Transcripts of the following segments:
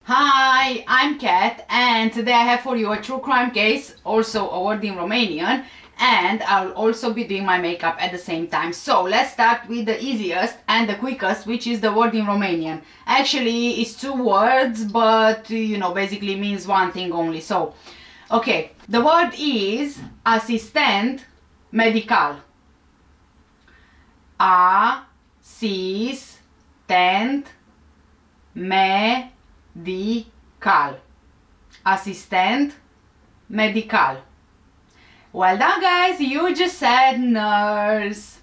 Hi, I'm Kat, and today I have for you a true crime case, also a word in Romanian, and I'll also be doing my makeup at the same time. So let's start with the easiest and the quickest, which is the word in Romanian. Actually, it's two words, but basically means one thing only. So, okay, the word is asistent medical. Asistent medical. Assistent medical. Well done, guys, you just said nurse.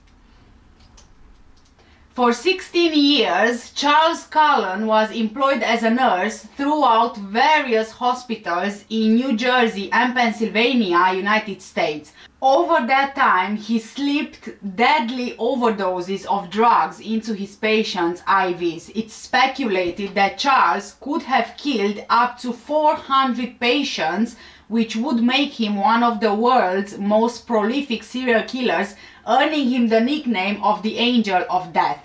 For 16 years, Charles Cullen was employed as a nurse throughout various hospitals in New Jersey and Pennsylvania, United States. Over that time, he slipped deadly overdoses of drugs into his patients' IVs. It's speculated that Charles could have killed up to 400 patients, which would make him one of the world's most prolific serial killers, earning him the nickname of the Angel of Death.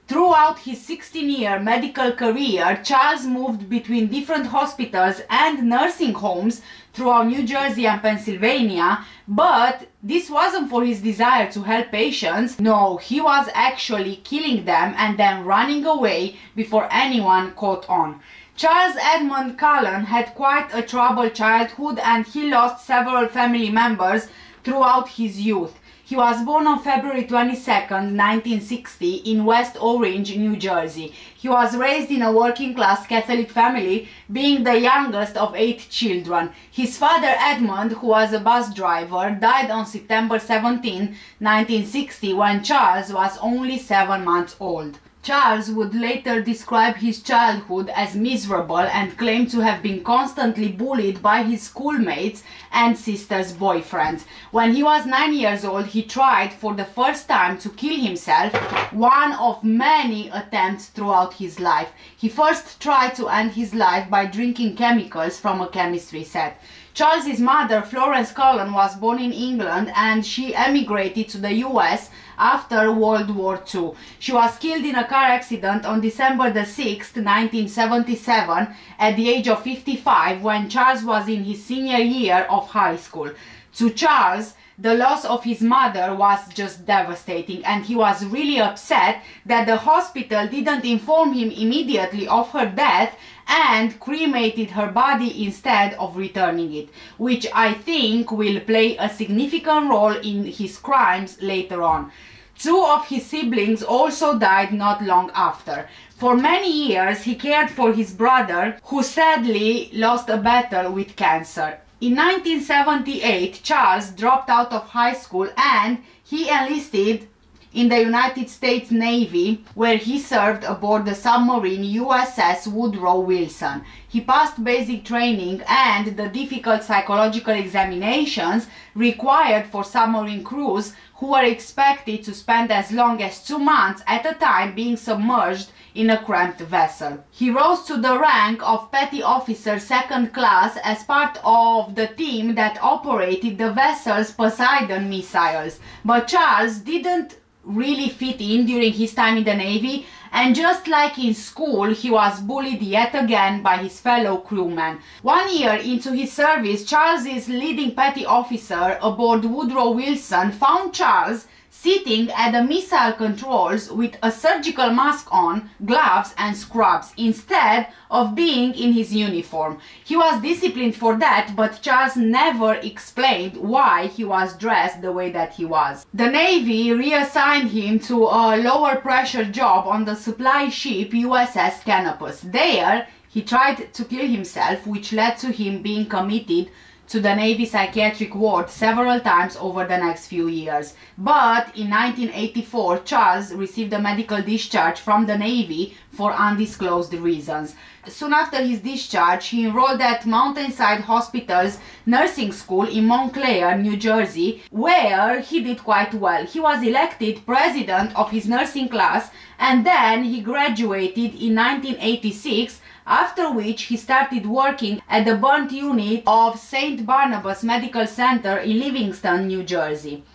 Throughout his 16-year medical career, Charles moved between different hospitals and nursing homes throughout New Jersey and Pennsylvania, but this wasn't for his desire to help patients. No, he was actually killing them and then running away before anyone caught on. Charles Edmund Cullen had quite a troubled childhood, and he lost several family members throughout his youth. He was born on February 22nd, 1960 in West Orange, New Jersey. He was raised in a working-class Catholic family, being the youngest of 8 children. His father, Edmund, who was a bus driver, died on September 17, 1960, when Charles was only 7 months old. Charles would later describe his childhood as miserable and claimed to have been constantly bullied by his schoolmates and sister's boyfriends. When he was 9 years old, he tried for the first time to kill himself, one of many attempts throughout his life. He first tried to end his life by drinking chemicals from a chemistry set. Charles's mother, Florence Cullen, was born in England, and she emigrated to the US after World War II. She was killed in a car accident on December the 6th, 1977, at the age of 55, when Charles was in his senior year of high school. To Charles, the loss of his mother was just devastating, and he was really upset that the hospital didn't inform him immediately of her death and cremated her body instead of returning it, which I think will play a significant role in his crimes later on. 2 of his siblings also died not long after. For many years, he cared for his brother, who sadly lost a battle with cancer. In 1978, Charles dropped out of high school and he enlisted in the United States Navy, where he served aboard the submarine USS Woodrow Wilson. He passed basic training and the difficult psychological examinations required for submarine crews, who were expected to spend as long as 2 months at a time being submerged in a cramped vessel. He rose to the rank of Petty Officer Second Class as part of the team that operated the vessel's Poseidon missiles. But Charles didn't really fit in during his time in the Navy, and just like in school, he was bullied yet again by his fellow crewmen. 1 year into his service, Charles's leading petty officer aboard Woodrow Wilson found Charles sitting at the missile controls with a surgical mask on, gloves and scrubs, instead of being in his uniform. He was disciplined for that, but Charles never explained why he was dressed the way that he was. The Navy reassigned him to a lower pressure job on the supply ship USS Canopus. There, he tried to kill himself, which led to him being committed to the Navy psychiatric ward several times over the next few years. But in 1984, Charles received a medical discharge from the Navy for undisclosed reasons. Soon after his discharge, he enrolled at Mountainside Hospital's nursing school in Montclair, New Jersey, where he did quite well. He was elected president of his nursing class, and then he graduated in 1986, after which he started working at the burnt unit of St. Barnabas Medical Center in Livingston, New Jersey.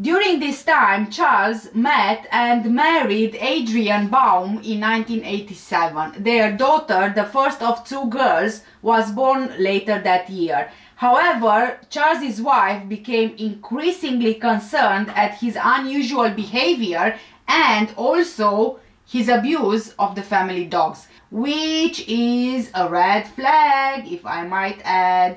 During this time, Charles met and married Adrienne Baum in 1987. Their daughter, the first of two girls, was born later that year. However, Charles's wife became increasingly concerned at his unusual behavior and also his abuse of the family dogs, which is a red flag, if I might add.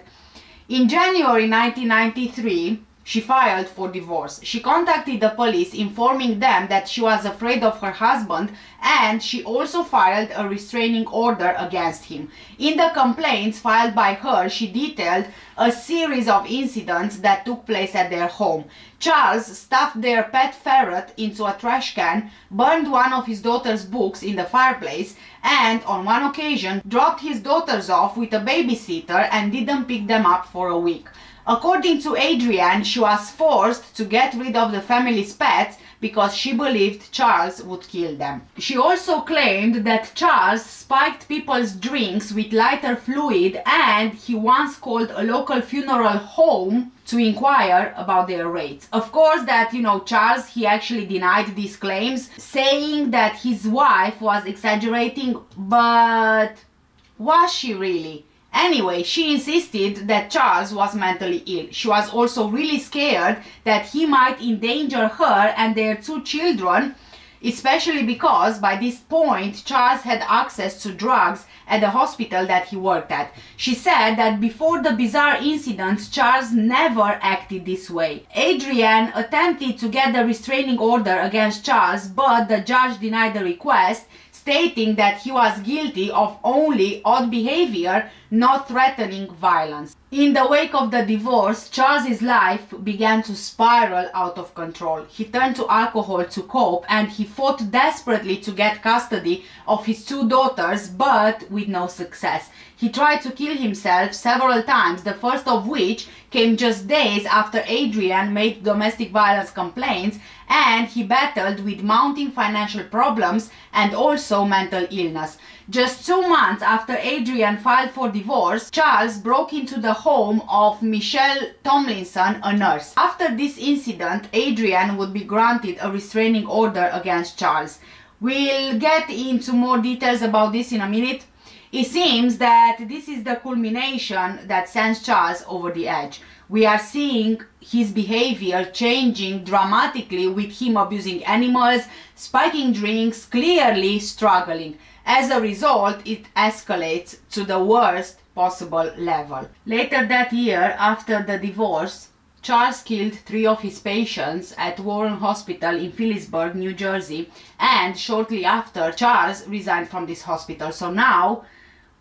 In January 1993, she filed for divorce. She contacted the police, informing them that she was afraid of her husband, and she also filed a restraining order against him. In the complaints filed by her, she detailed a series of incidents that took place at their home. Charles stuffed their pet ferret into a trash can, burned one of his daughter's books in the fireplace, and on one occasion dropped his daughters off with a babysitter and didn't pick them up for a week. According to Adrienne, she was forced to get rid of the family's pets because she believed Charles would kill them. She also claimed that Charles spiked people's drinks with lighter fluid, and he once called a local funeral home to inquire about their rates. Of course, Charles, he actually denied these claims, saying that his wife was exaggerating, but was she really? Anyway, she insisted that Charles was mentally ill. She was also really scared that he might endanger her and their two children, especially because by this point Charles had access to drugs at the hospital that he worked at. She said that before the bizarre incident, Charles never acted this way. Adrienne attempted to get the restraining order against Charles, but the judge denied the request, stating that he was guilty of only odd behavior, not threatening violence. In the wake of the divorce, Charles's life began to spiral out of control. He turned to alcohol to cope, and he fought desperately to get custody of his two daughters, but with no success. He tried to kill himself several times, the first of which came just days after Adrienne made domestic violence complaints, and he battled with mounting financial problems and also mental illness. Just 2 months after Adrienne filed for divorce, Charles broke into the home of Michelle Tomlinson, a nurse. After this incident, Adrienne would be granted a restraining order against Charles. We'll get into more details about this in a minute. It seems that this is the culmination that sends Charles over the edge. We are seeing his behavior changing dramatically, with him abusing animals, spiking drinks, clearly struggling. As a result, it escalates to the worst possible level. Later that year, after the divorce, Charles killed 3 of his patients at Warren Hospital in Phillipsburg, New Jersey, and shortly after, Charles resigned from this hospital. So now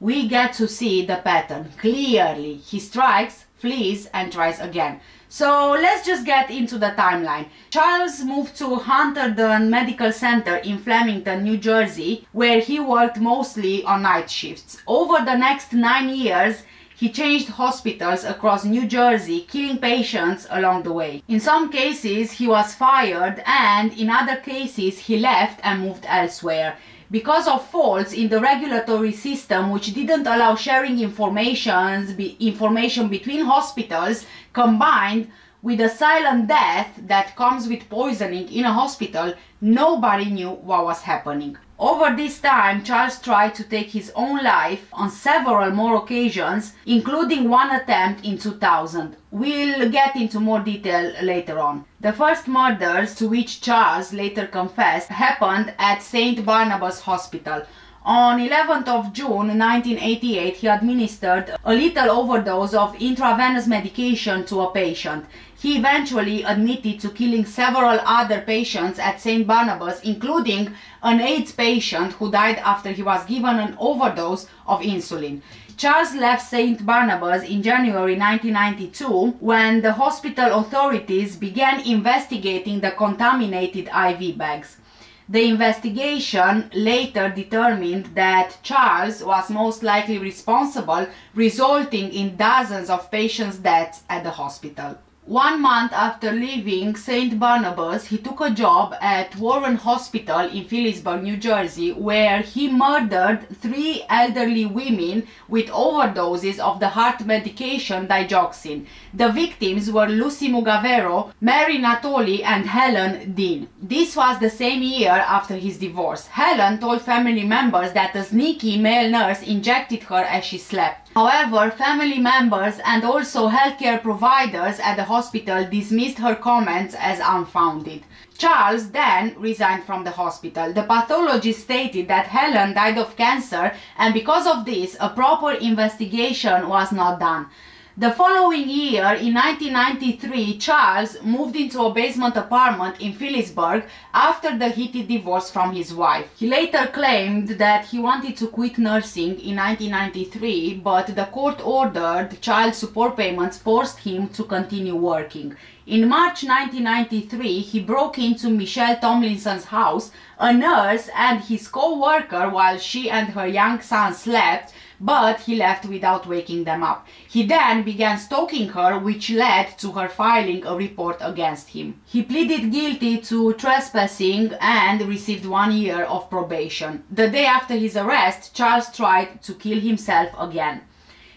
we get to see the pattern clearly. He strikes, flees, and tries again. So let's just get into the timeline. Charles moved to Hunterdon Medical Center in Flemington, New Jersey, where he worked mostly on night shifts. Over the next 9 years, he changed hospitals across New Jersey, killing patients along the way. In some cases, he was fired, and in other cases, he left and moved elsewhere. Because of faults in the regulatory system, which didn't allow sharing information between hospitals, combined with a silent death that comes with poisoning in a hospital, nobody knew what was happening. Over this time, Charles tried to take his own life on several more occasions, including one attempt in 2000. We'll get into more detail later on. The first murders, to which Charles later confessed, happened at St. Barnabas Hospital. On 11th of June 1988, he administered a lethal overdose of intravenous medication to a patient. He eventually admitted to killing several other patients at St. Barnabas, including an AIDS patient who died after he was given an overdose of insulin. Charles left St. Barnabas in January 1992 when the hospital authorities began investigating the contaminated IV bags. The investigation later determined that Charles was most likely responsible, resulting in dozens of patients' deaths at the hospital. 1 month after leaving St. Barnabas, he took a job at Warren Hospital in Phillipsburg, New Jersey, where he murdered 3 elderly women with overdoses of the heart medication digoxin. The victims were Lucy Mugavero, Mary Natoli, and Helen Dean. This was the same year after his divorce. Helen told family members that a sneaky male nurse injected her as she slept. However, family members and also healthcare providers at the hospital dismissed her comments as unfounded. Charles then resigned from the hospital. The pathologist stated that Helen died of cancer, and because of this, a proper investigation was not done. The following year, in 1993, Charles moved into a basement apartment in Phillipsburg after the heated divorce from his wife. He later claimed that he wanted to quit nursing in 1993, but the court-ordered child support payments forced him to continue working. In March 1993, he broke into Michelle Tomlinson's house, a nurse, and his co-worker while she and her young son slept, but he left without waking them up. He then began stalking her, which led to her filing a report against him. He pleaded guilty to trespassing and received 1 year of probation. The day after his arrest, Charles tried to kill himself again.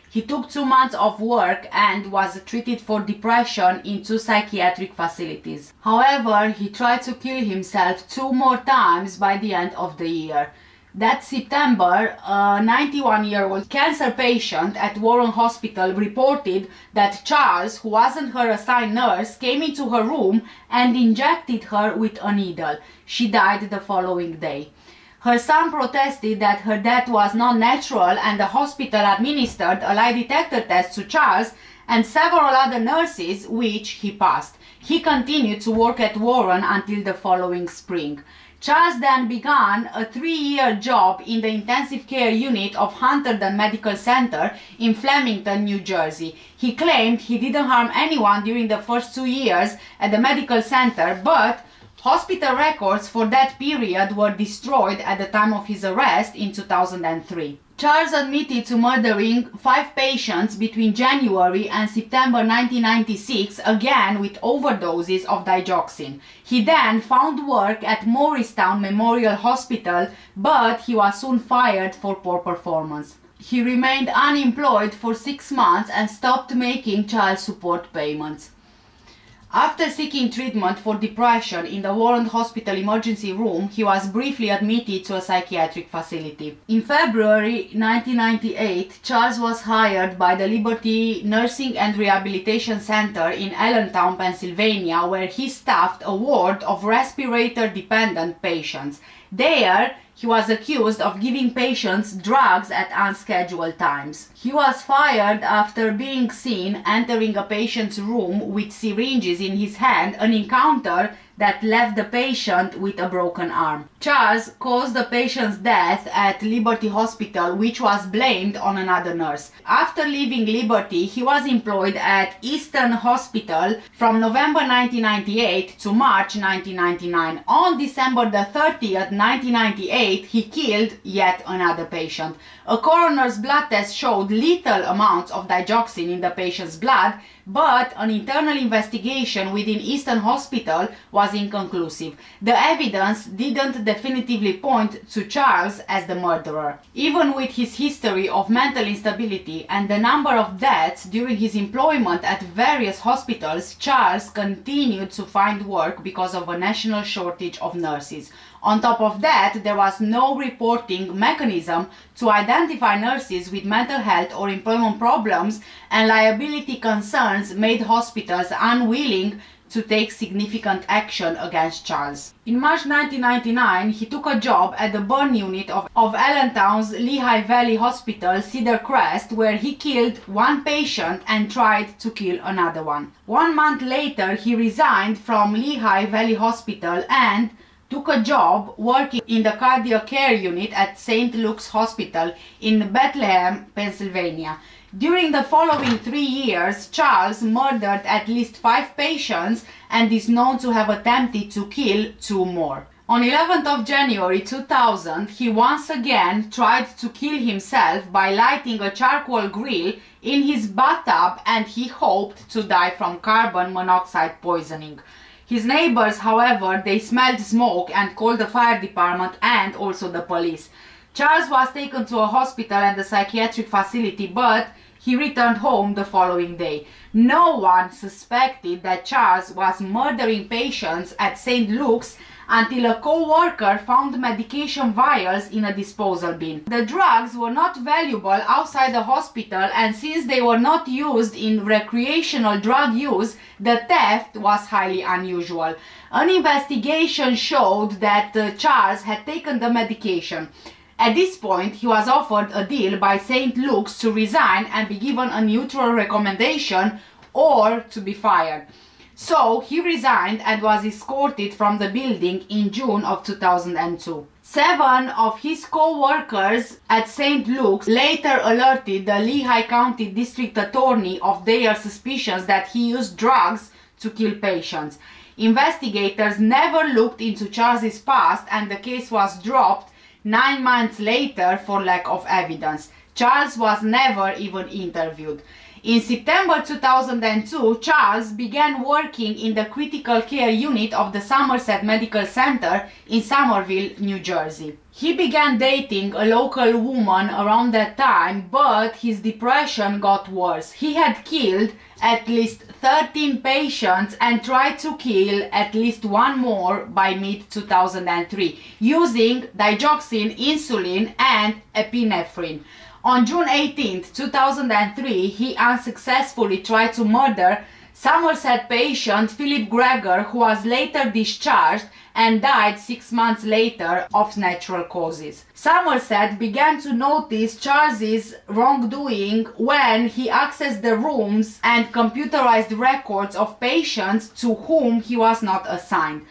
He took 2 months off work and was treated for depression in 2 psychiatric facilities. However, he tried to kill himself 2 more times by the end of the year. That September, a 91-year-old cancer patient at Warren Hospital reported that Charles, who wasn't her assigned nurse, came into her room and injected her with a needle. She died the following day. Her son protested that her death was not natural, and the hospital administered a lie detector test to Charles and several other nurses, which he passed. He continued to work at Warren until the following spring. Charles then began a 3-year job in the intensive care unit of Hunterdon Medical Center in Flemington, New Jersey. He claimed he didn't harm anyone during the first 2 years at the medical center, but hospital records for that period were destroyed at the time of his arrest in 2003. Charles admitted to murdering 5 patients between January and September 1996, again with overdoses of digoxin. He then found work at Morristown Memorial Hospital, but he was soon fired for poor performance. He remained unemployed for 6 months and stopped making child support payments. After seeking treatment for depression in the Warren Hospital emergency room, he was briefly admitted to a psychiatric facility. In February 1998, Charles was hired by the Liberty Nursing and Rehabilitation Center in Allentown, Pennsylvania, where he staffed a ward of respirator-dependent patients. There, he was accused of giving patients drugs at unscheduled times. He was fired after being seen entering a patient's room with syringes in his hand, an encounter that left the patient with a broken arm. Charles caused the patient's death at Liberty Hospital, which was blamed on another nurse. After leaving Liberty, he was employed at Eastern Hospital from November 1998 to March 1999. On December the 30th, 1998, he killed yet another patient. A coroner's blood test showed little amounts of digoxin in the patient's blood, but an internal investigation within Eastern Hospital was inconclusive. The evidence didn't definitively point to Charles as the murderer. Even with his history of mental instability and the number of deaths during his employment at various hospitals, Charles continued to find work because of a national shortage of nurses. On top of that, there was no reporting mechanism to identify nurses with mental health or employment problems, and liability concerns made hospitals unwilling to take significant action against Charles. In March 1999, he took a job at the burn unit of Allentown's Lehigh Valley Hospital, Cedar Crest, where he killed 1 patient and tried to kill another one. 1 month later, he resigned from Lehigh Valley Hospital and took a job working in the cardiac care unit at St. Luke's Hospital in Bethlehem, Pennsylvania. During the following 3 years, Charles murdered at least 5 patients and is known to have attempted to kill 2 more. On 11th of January 2000, he once again tried to kill himself by lighting a charcoal grill in his bathtub, and he hoped to die from carbon monoxide poisoning. His neighbors, however, they smelled smoke and called the fire department and also the police. Charles was taken to a hospital and a psychiatric facility, but he returned home the following day. No one suspected that Charles was murdering patients at St. Luke's until a co-worker found medication vials in a disposal bin. The drugs were not valuable outside the hospital, and since they were not used in recreational drug use, the theft was highly unusual. An investigation showed that Charles had taken the medication. At this point, he was offered a deal by St. Luke's to resign and be given a neutral recommendation or to be fired. So he resigned and was escorted from the building in June of 2002. 7 of his co-workers at St. Luke's later alerted the Lehigh County District Attorney of their suspicions that he used drugs to kill patients. Investigators never looked into Charles's past, and the case was dropped 9 months later for lack of evidence. Charles was never even interviewed. In September 2002, Charles began working in the critical care unit of the Somerset Medical Center in Somerville, New Jersey. He began dating a local woman around that time, but his depression got worse. He had killed at least 13 patients and tried to kill at least one more by mid-2003 using digoxin, insulin and epinephrine. On June 18, 2003, he unsuccessfully tried to murder Somerset patient Philip Greger, who was later discharged and died 6 months later of natural causes. Somerset began to notice Charles's wrongdoing when he accessed the rooms and computerized records of patients to whom he was not assigned.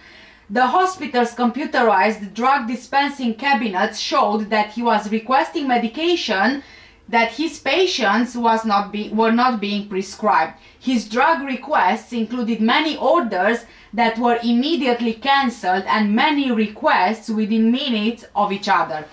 The hospital's computerized drug dispensing cabinets showed that he was requesting medication that his patients were not being prescribed. His drug requests included many orders that were immediately cancelled and many requests within minutes of each other.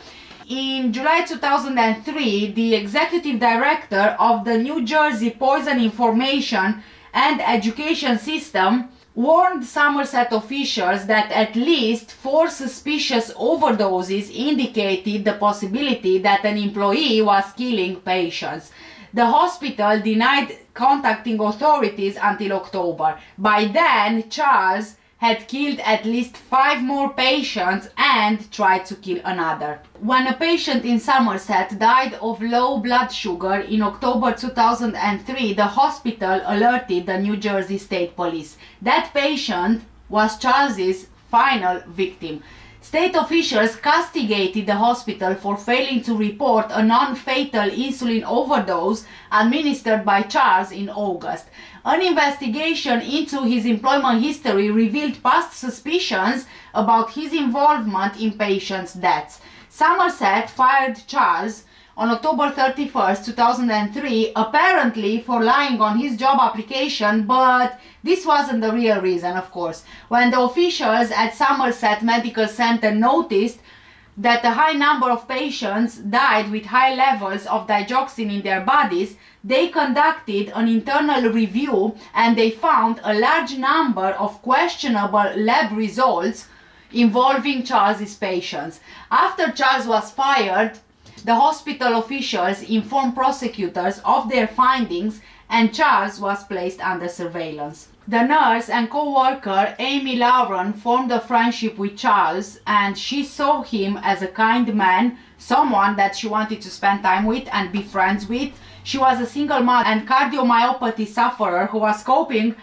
In July 2003, the executive director of the New Jersey Poison Information and Education System warned Somerset officials that at least 4 suspicious overdoses indicated the possibility that an employee was killing patients. The hospital denied contacting authorities until October. By then, Charles had killed at least 5 more patients and tried to kill another. When a patient in Somerset died of low blood sugar in October 2003, the hospital alerted the New Jersey State Police. That patient was Charles's final victim. State officials castigated the hospital for failing to report a non-fatal insulin overdose administered by Charles in August. An investigation into his employment history revealed past suspicions about his involvement in patients' deaths. Somerset fired Charles on October 31, 2003, apparently for lying on his job application, but this wasn't the real reason, of course. When the officials at Somerset Medical Center noticed that a high number of patients died with high levels of digoxin in their bodies, they conducted an internal review and they found a large number of questionable lab results involving Charles's patients. After Charles was fired, the hospital officials informed prosecutors of their findings and Charles was placed under surveillance. The nurse and co-worker Amy Lauren formed a friendship with Charles, and she saw him as a kind man, someone that she wanted to spend time with and be friends with. She was a single mother and cardiomyopathy sufferer who was coping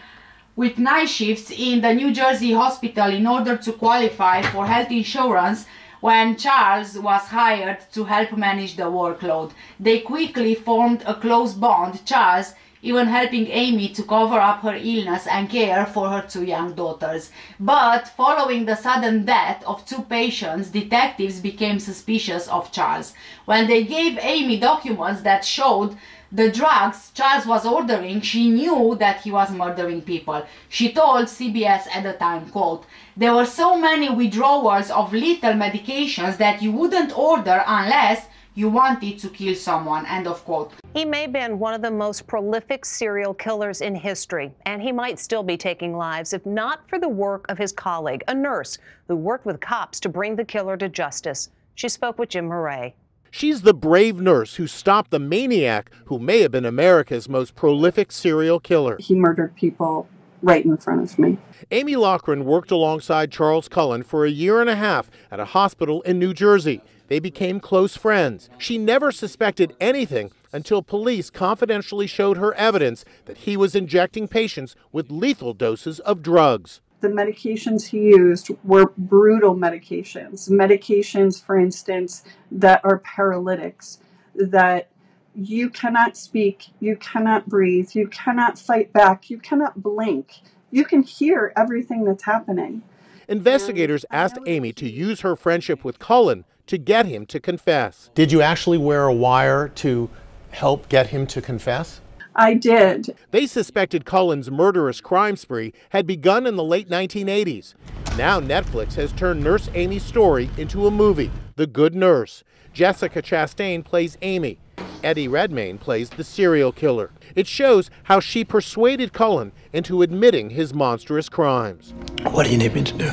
with night shifts in the New Jersey hospital in order to qualify for health insurance when Charles was hired to help manage the workload. They quickly formed a close bond, Charles even helping Amy to cover up her illness and care for her 2 young daughters. But following the sudden death of 2 patients, detectives became suspicious of Charles. When they gave Amy documents that showed The drugs Charles was ordering, she knew that he was murdering people. She told CBS at the time, quote, "There were so many withdrawals of lethal medications that you wouldn't order unless you wanted to kill someone," end of quote. He may have been one of the most prolific serial killers in history, and he might still be taking lives if not for the work of his colleague, a nurse who worked with cops to bring the killer to justice. She spoke with Jim Murray. She's the brave nurse who stopped the maniac who may have been America's most prolific serial killer. He murdered people right in front of me. Amy Loughran worked alongside Charles Cullen for a year and a half at a hospital in New Jersey. They became close friends. She never suspected anything until police confidentially showed her evidence that he was injecting patients with lethal doses of drugs. The medications he used were brutal medications, for instance, that are paralytics, that you cannot speak, you cannot breathe, you cannot fight back, you cannot blink. You can hear everything that's happening. Investigators asked Amy to use her friendship with Cullen to get him to confess. Did you actually wear a wire to help get him to confess? I did. They suspected Cullen's murderous crime spree had begun in the late 1980s. Now Netflix has turned Nurse Amy's story into a movie, The Good Nurse. Jessica Chastain plays Amy. Eddie Redmayne plays the serial killer. It shows how she persuaded Cullen into admitting his monstrous crimes. What do you need me to do?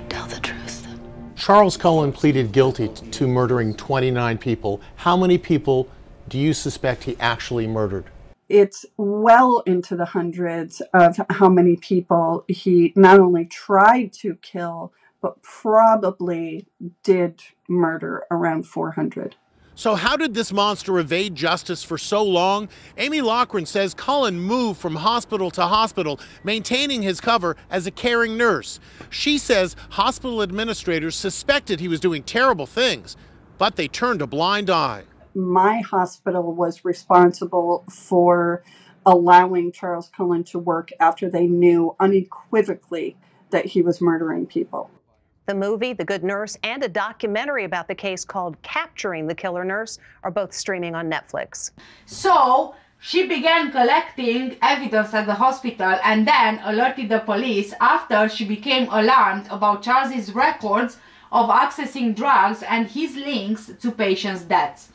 Tell the truth. Charles Cullen pleaded guilty to murdering 29 people. How many people do you suspect he actually murdered? It's well into the hundreds of how many people he not only tried to kill, but probably did murder, around 400. So how did this monster evade justice for so long? Amy Loughran says Cullen moved from hospital to hospital, maintaining his cover as a caring nurse. She says hospital administrators suspected he was doing terrible things, but they turned a blind eye. My hospital was responsible for allowing Charles Cullen to work after they knew unequivocally that he was murdering people. The movie, The Good Nurse, and a documentary about the case called Capturing the Killer Nurse are both streaming on Netflix. So she began collecting evidence at the hospital and then alerted the police after she became alarmed about Charles's records of accessing drugs and his links to patients' deaths.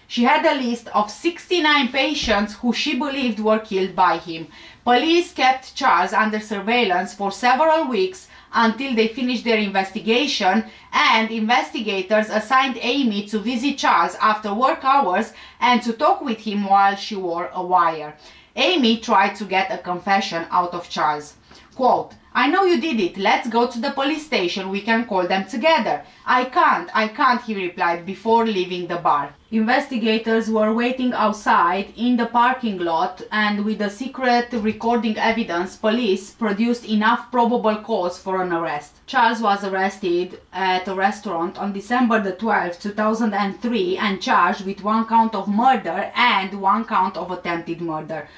She had a list of 69 patients who she believed were killed by him. Police kept Charles under surveillance for several weeks until they finished their investigation, and investigators assigned Amy to visit Charles after work hours and to talk with him while she wore a wire. Amy tried to get a confession out of Charles. Quote, "I know you did it. Let's go to the police station. We can call them together." I can't, he replied before leaving the bar. Investigators were waiting outside in the parking lot, and with the secret recording evidence, police produced enough probable cause for an arrest. Charles was arrested at a restaurant on December the 12th, 2003 and charged with 1 count of murder and 1 count of attempted murder.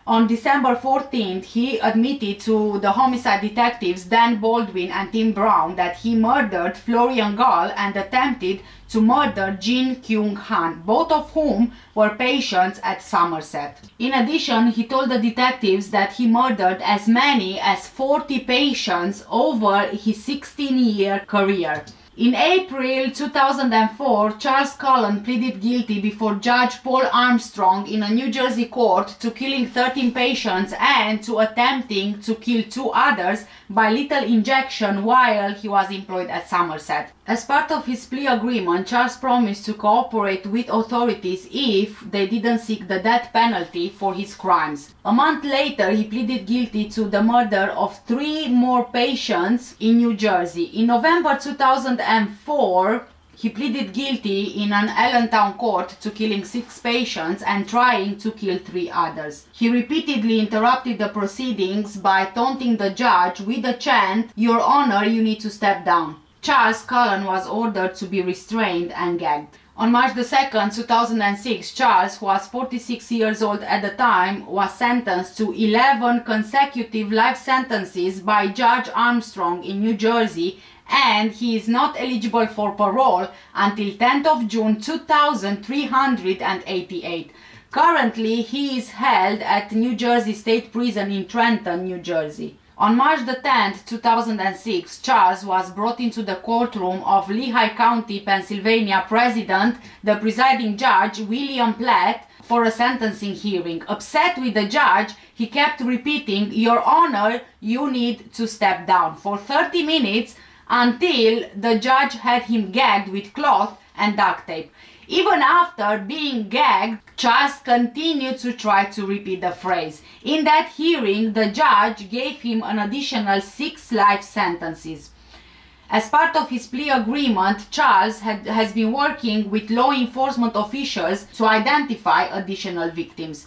On December 14th, he admitted to the homicide detectives Dan Baldwin and Tim Brown that he murdered Florian Gall and attempted to murder Jin Kyung Han, both of whom were patients at Somerset. In addition, he told the detectives that he murdered as many as 40 patients over his 16-year career. In April 2004, Charles Cullen pleaded guilty before Judge Paul Armstrong in a New Jersey court to killing 13 patients and to attempting to kill 2 others by lethal injection while he was employed at Somerset. As part of his plea agreement, Charles promised to cooperate with authorities if they didn't seek the death penalty for his crimes. A month later, he pleaded guilty to the murder of 3 more patients in New Jersey. In November 2004, he pleaded guilty in an Allentown court to killing 6 patients and trying to kill 3 others. He repeatedly interrupted the proceedings by taunting the judge with the chant, "Your Honor, you need to step down." Charles Cullen was ordered to be restrained and gagged. On March 2nd, 2006, Charles, who was 46 years old at the time, was sentenced to 11 consecutive life sentences by Judge Armstrong in New Jersey and he is not eligible for parole until 10th of June 2388. Currently, he is held at New Jersey State Prison in Trenton, New Jersey. On March the 10th, 2006, Charles was brought into the courtroom of Lehigh County, Pennsylvania President, the presiding judge, William Platt, for a sentencing hearing. Upset with the judge, he kept repeating, "Your Honor, you need to step down," for 30 minutes until the judge had him gagged with cloth and duct tape. Even after being gagged, Charles continued to try to repeat the phrase. In that hearing, the judge gave him an additional 6 life sentences. As part of his plea agreement, Charles has been working with law enforcement officials to identify additional victims.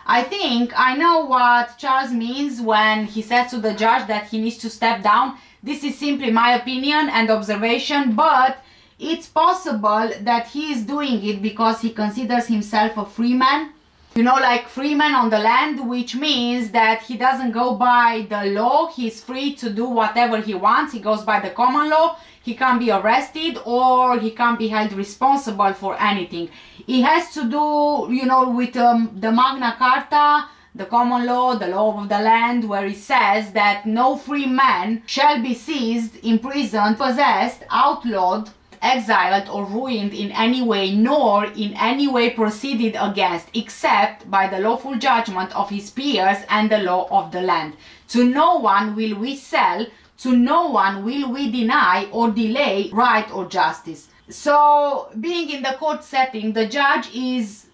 I think I know what Charles means when he says to the judge that he needs to step down. This is simply my opinion and observation, but it's possible that he is doing it because he considers himself a free man. You know, like free man on the land, which means that he doesn't go by the law. He's free to do whatever he wants. He goes by the common law. He can't be arrested or he can't be held responsible for anything. It has to do, you know, with the Magna Carta, the common law, the law of the land, where it says that no free man shall be seized, imprisoned, possessed, outlawed, exiled or ruined in any way, nor in any way proceeded against, except by the lawful judgment of his peers and the law of the land. To no one will we sell, to no one will we deny or delay right or justice. So, being in the court setting, the judge is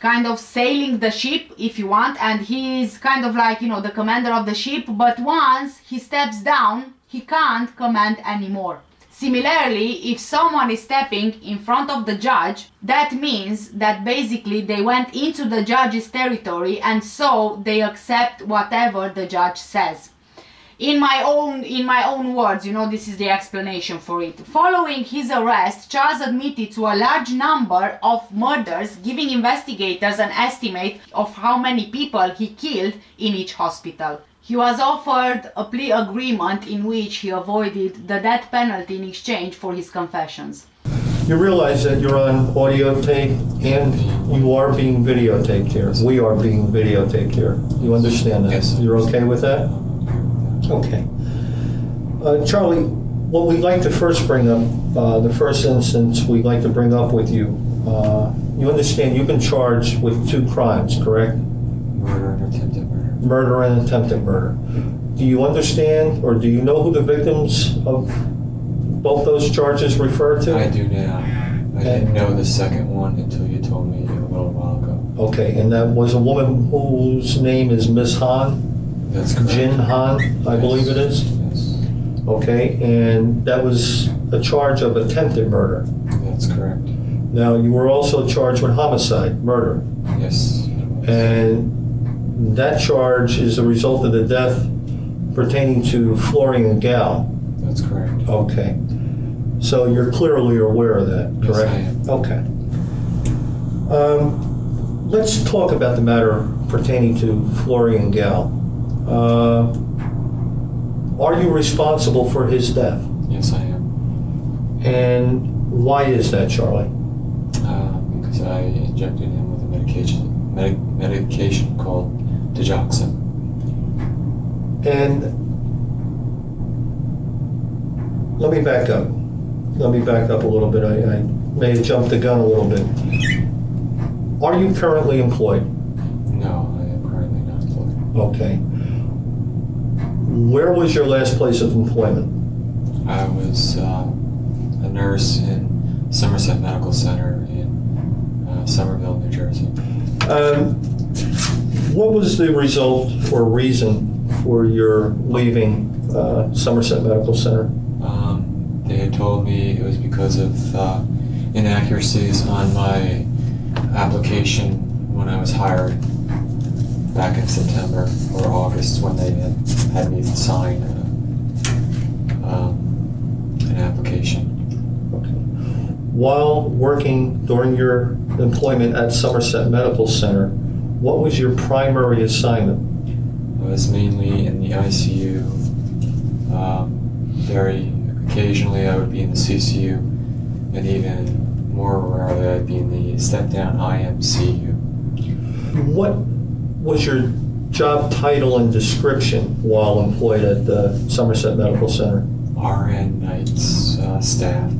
kind of sailing the ship, if you want, and he's kind of like, you know, the commander of the ship, but once he steps down, he can't command anymore. Similarly, if someone is stepping in front of the judge, that means that basically they went into the judge's territory and so they accept whatever the judge says. In my own words, you know, this is the explanation for it. Following his arrest, Charles admitted to a large number of murders, giving investigators an estimate of how many people he killed in each hospital. He was offered a plea agreement in which he avoided the death penalty in exchange for his confessions. You realize that you're on audio tape and you are being videotaped here. We are being videotaped here. You understand that? Yes. You're okay with that? Okay. Charlie, what we'd like to first bring up, the first instance we'd like to bring up with you, you understand you've been charged with 2 crimes, correct? Murder and attempted murder. Murder and attempted murder. Do you understand or do you know who the victims of both those charges refer to? I do now. I didn't know the second one until you told me a little while ago. Okay, and that was a woman whose name is Miss Han? That's correct. Jin Han, I believe it is? Yes. Okay, and that was a charge of attempted murder. That's correct. Now, you were also charged with homicide, murder. Yes. And that charge is a result of the death pertaining to Florian Gal. That's correct. Okay. So you're clearly aware of that, correct? Yes, I am. Okay. Let's talk about the matter pertaining to Florian Gal. Are you responsible for his death? Yes, I am. And why is that, Charlie? Because I injected him with a medication called digoxin. And let me back up. Let me back up a little bit. I may have jumped the gun a little bit. Are you currently employed? No, I am currently not employed. Okay. Where was your last place of employment? I was a nurse in Somerset Medical Center in Somerville, New Jersey. What was the result or reason for your leaving Somerset Medical Center? They had told me it was because of inaccuracies on my application when I was hired back in September or August, when they had me sign an application. Okay. While working during your employment at Somerset Medical Center, what was your primary assignment? I was mainly in the ICU, very occasionally I would be in the CCU, and even more rarely I'd be in the step-down IMCU. What was your job title and description while employed at the Somerset Medical Center? RN nights staff.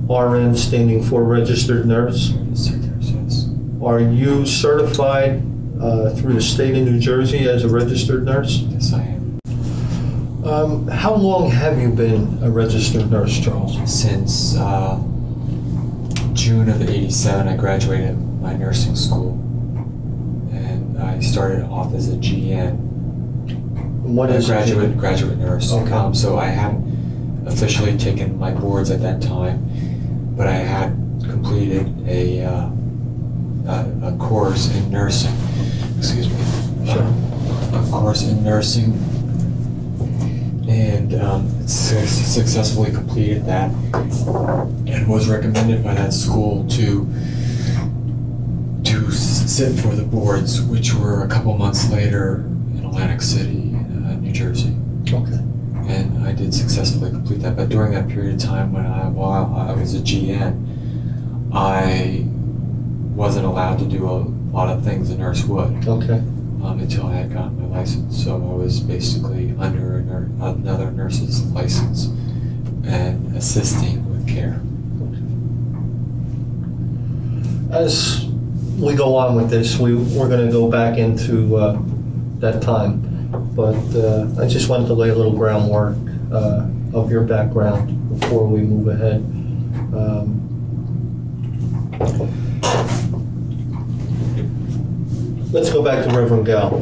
RN standing for registered nurse. Registered nurse, yes. Are you certified through the state of New Jersey as a registered nurse? Yes, I am. How long have you been a registered nurse, Charles? Since June of '87, I graduated my nursing school, and I started off as a GN. What is graduate nurse? Okay. So I hadn't officially taken my boards at that time, but I had completed a course in nursing. Excuse me. Sure. A course in nursing, and successfully completed that, and was recommended by that school to sit for the boards, which were a couple months later in Atlantic City, New Jersey. Okay. And I did successfully complete that. But during that period of time while I was a GN, I wasn't allowed to do a lot of things a nurse would. Okay. Until I had gotten my license. So I was basically under another nurse's license and assisting with care. As we go on with this, we're going to go back into that time, but I just wanted to lay a little groundwork of your background before we move ahead. Let's go back to Reverend Gal.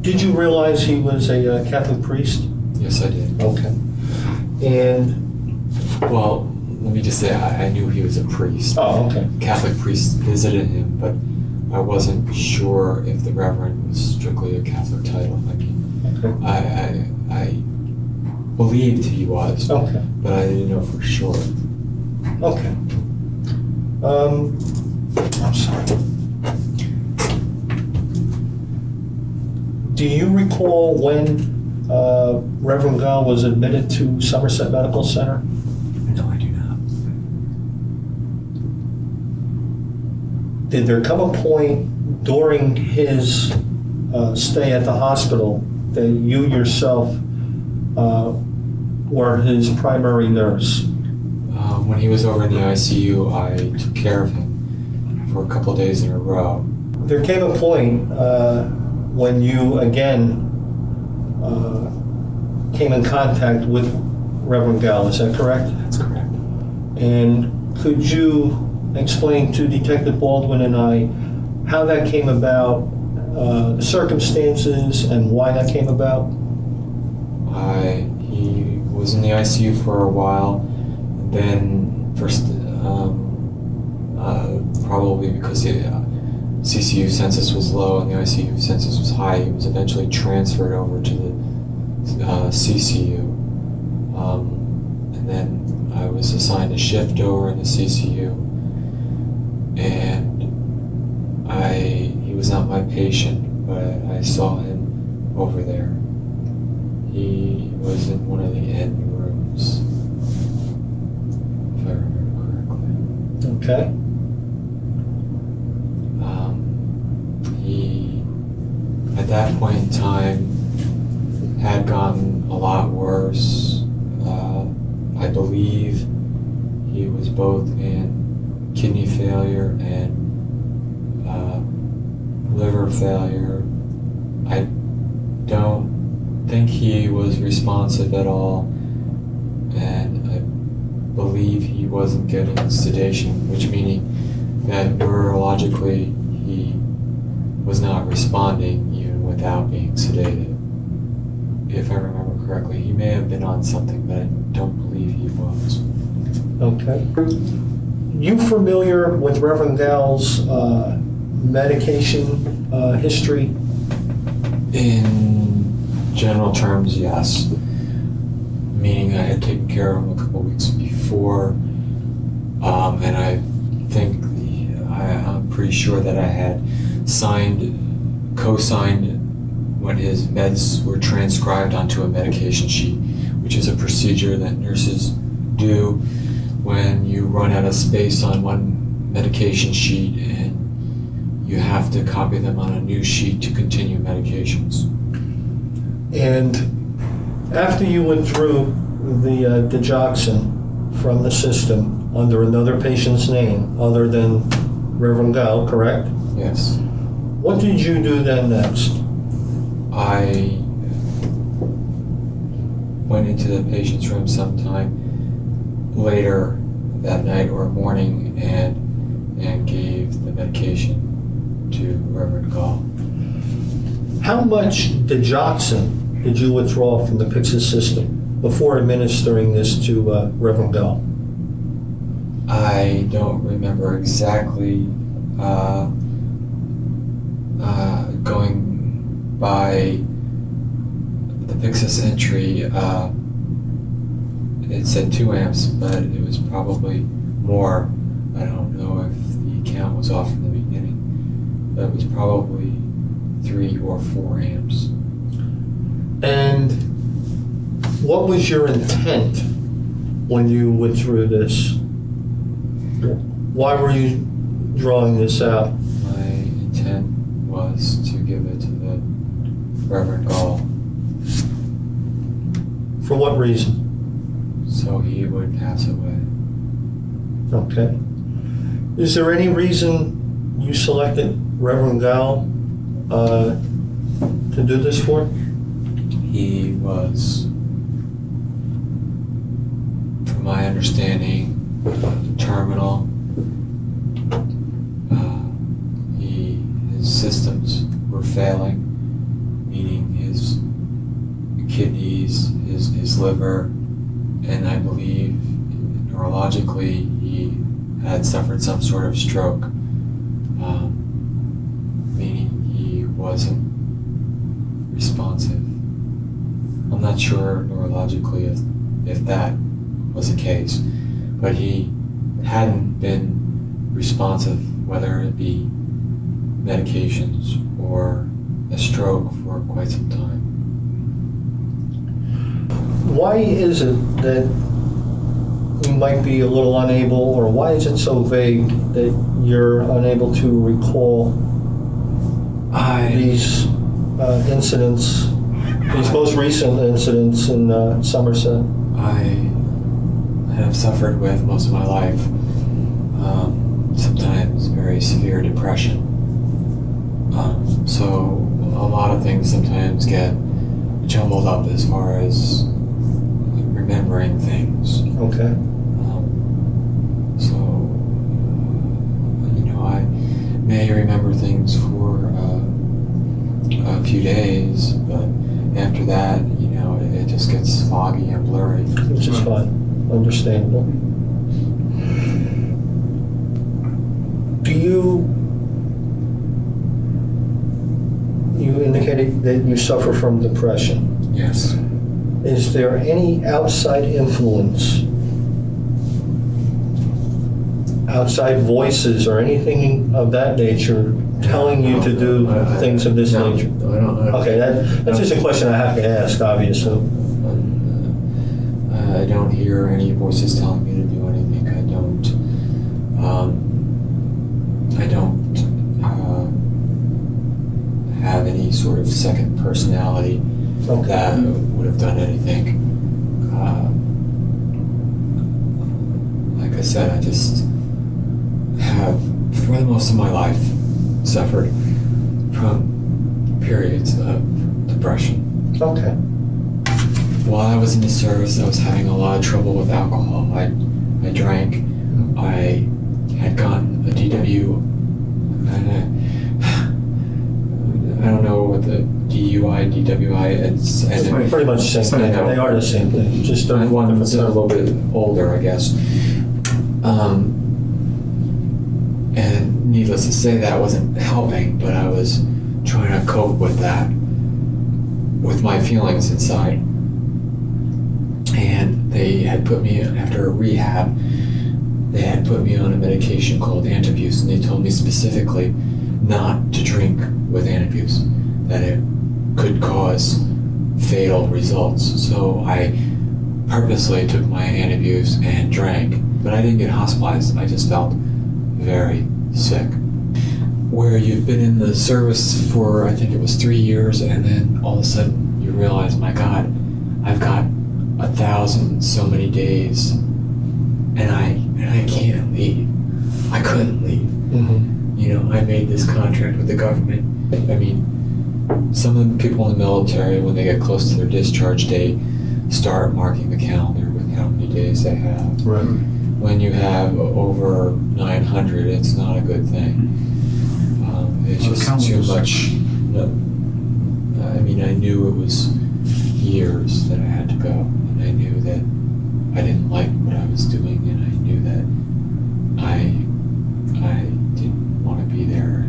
Did you realize he was a Catholic priest? Yes, I did. Okay. And well, let me just say, I knew he was a priest. oh, okay. Catholic priests visited him, but I wasn't sure if the Reverend was strictly a Catholic title. I mean, Okay. I believed he was, Okay. but I didn't know for sure. Okay. I'm sorry. Do you recall when Reverend Gal was admitted to Somerset Medical Center? No, I do not. Did there come a point during his stay at the hospital that you yourself were his primary nurse? When he was over in the ICU, I took care of him for a couple of days in a row. There came a point when you again came in contact with Reverend Gal, is that correct? That's correct. And could you explain to Detective Baldwin and I how that came about, the circumstances, and why that came about? He was in the ICU for a while, and then first, probably because the CCU census was low and the ICU census was high, he was eventually transferred over to the CCU. And then I was assigned a shift over in the CCU, and he was not my patient, but I saw him over there. He was in one of the end rooms, if I remember correctly. Okay. He, at that point in time, had gotten a lot worse. I believe he was both in kidney failure and liver failure. I don't think he was responsive at all, and I believe he wasn't getting sedation, which meaning that neurologically he was not responding even without being sedated. If I remember correctly, he may have been on something, but I don't believe he was. Okay. You familiar with Reverend Gal's medication history? In general terms, yes. Meaning I had taken care of him a couple weeks before, and I think I'm pretty sure that I had co-signed when his meds were transcribed onto a medication sheet, which is a procedure that nurses do when you run out of space on one medication sheet and you have to copy them on a new sheet to continue medications. And after you withdrew the digoxin from the system under another patient's name other than Reverend Gao, correct? Yes. What did you do then next? I went into the patient's room sometime later that night or morning and gave the medication to Reverend Gao. How much digoxin did you withdraw from the Pyxis system before administering this to Reverend Gao? I don't remember exactly. Going by the Pyxis entry, it said 2 amps, but it was probably more. I don't know if the count was off from the beginning, but it was probably 3 or 4 amps. And what was your intent when you withdrew this? Why were you drawing this out? My intent was to give it to the Reverend Gao. For what reason? So he would pass away. Okay. Is there any reason you selected Reverend Gao to do this for? He was, from my understanding, terminal. His systems were failing, meaning his kidneys, his liver, and I believe neurologically he had suffered some sort of stroke, meaning he wasn't responsive. I'm not sure neurologically if that was the case, but he hadn't been responsive, whether it be medications or a stroke, for quite some time. Why is it that you might be a little unable, or why is it so vague that you're unable to recall these incidents, these most recent incidents in Somerset? I have suffered with most of my life, sometimes very severe depression. So a lot of things sometimes get jumbled up as far as remembering things. Okay. So, I may remember things for a few days, but after that, it just gets foggy and blurry. Which is fine. Understandable. Do you indicated that you suffer from depression? Yes. Is there any outside influence, outside voices or anything of that nature telling you to do things of this nature? No, I don't. Okay, that's just a question I have to ask, obviously. I don't hear any voices telling me to do anything. I don't have any sort of second personality that would have done anything. Like I said, I just have, for the most of my life, suffered from periods of depression. Okay. While I was in the service, I was having a lot of trouble with alcohol. I drank. I had gotten a DW, and I don't know what the DUI, DWI, it's pretty much the same thing. They are the same thing. Just one a little bit older, I guess. And needless to say, that wasn't helping, but I was trying to cope with that, with my feelings inside. And they had put me, after a rehab, they had put me on a medication called antabuse, and they told me specifically not to drink with antabuse, that it could cause fatal results. So I purposely took my antabuse and drank, but I didn't get hospitalized. I just felt very sick. Where you've been in the service for, I think it was 3 years, and then all of a sudden you realize, my God, I've got 1,000 so many days, and I can't leave. I couldn't leave. You know, I made this contract with the government. I mean, some of the people in the military, when they get close to their discharge date, start marking the calendar with how many days they have. Right. When you have over 900, it's not a good thing. It's just too much. I mean, I knew it was years that I had to go, and I knew that I didn't like what I was doing, and I knew that I didn't want to be there,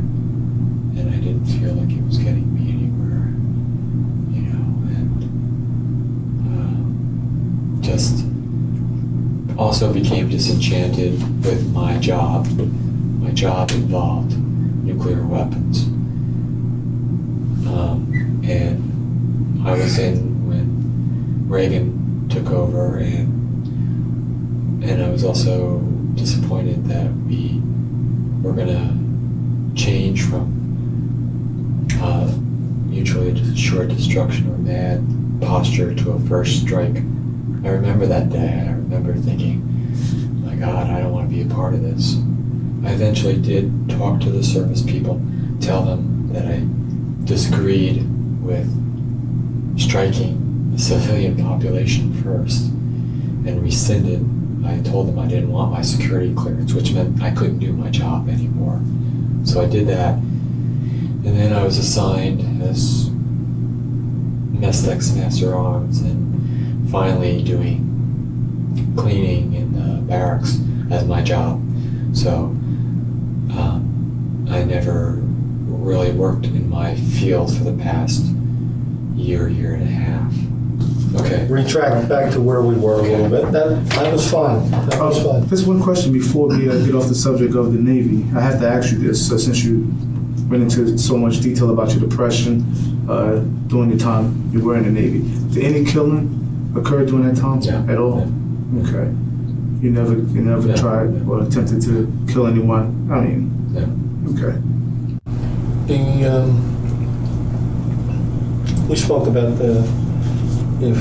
and I didn't feel like it was getting me anywhere, you know, and just also became disenchanted with my job. My job involved nuclear weapons. And I was in when Reagan took over, and I was also disappointed that we were going to change from mutually assured destruction or mad posture to a first strike. I remember that day. I remember thinking, my God, I don't want to be a part of this. I eventually did talk to the service people, tell them that I disagreed with striking the civilian population first, and rescinded. I told them I didn't want my security clearance, which meant I couldn't do my job anymore. So I did that, and then I was assigned as Mestex Master Arms, and finally doing cleaning in the barracks as my job. So I never really worked in my field for the past year and a half. Okay. Retract back to where we were a little bit. That was fine. That was fine. Just one question before we get off the subject of the Navy. I have to ask you this, since you went into so much detail about your depression during the time you were in the Navy. Did any killing occur during that time at all? Yeah. Okay. You never tried or attempted to kill anyone? I mean, okay. We spoke about if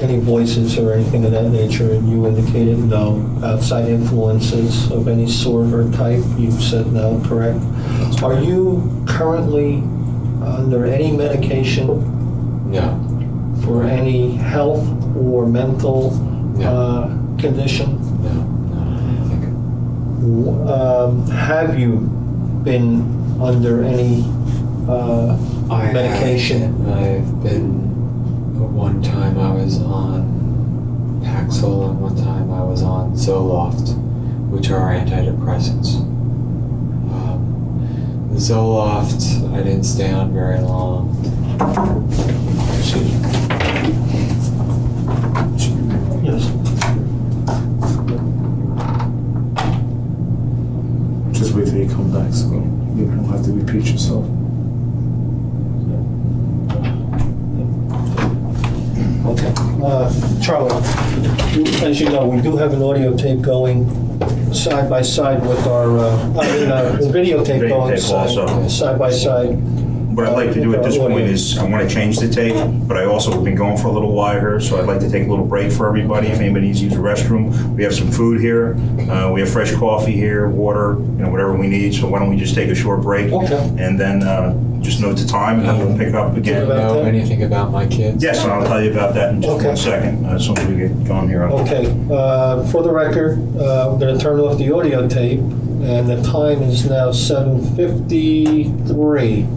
any voices or anything of that nature, and you indicated no. Outside influences of any sort or type, you said no, correct? Are you currently under any medication? No. For any health or mental condition? No. Have you been under any medication? I've been. One time I was on Paxil, and one time I was on Zoloft, which are antidepressants. The Zoloft, I didn't stay on very long. Yes. Just wait till you come back, so you don't have to repeat yourself. Okay. Charlie, as you know, we do have an audio tape going side by side with our, videotape going side by side. What I'd like to do at this point is, I want to change the tape, but I also have been going for a little while here, so I'd like to take a little break for everybody. If anybody needs to use the restroom, we have some food here. We have fresh coffee here, water, whatever we need. So why don't we just take a short break? Okay. And then just note the time, and then we'll pick up again. Do you know anything about my kids? Yes, and I'll tell you about that in just 1 second, as soon as we get going here. Okay. For the record, I'm going to turn off the audio tape, and the time is now 7:53.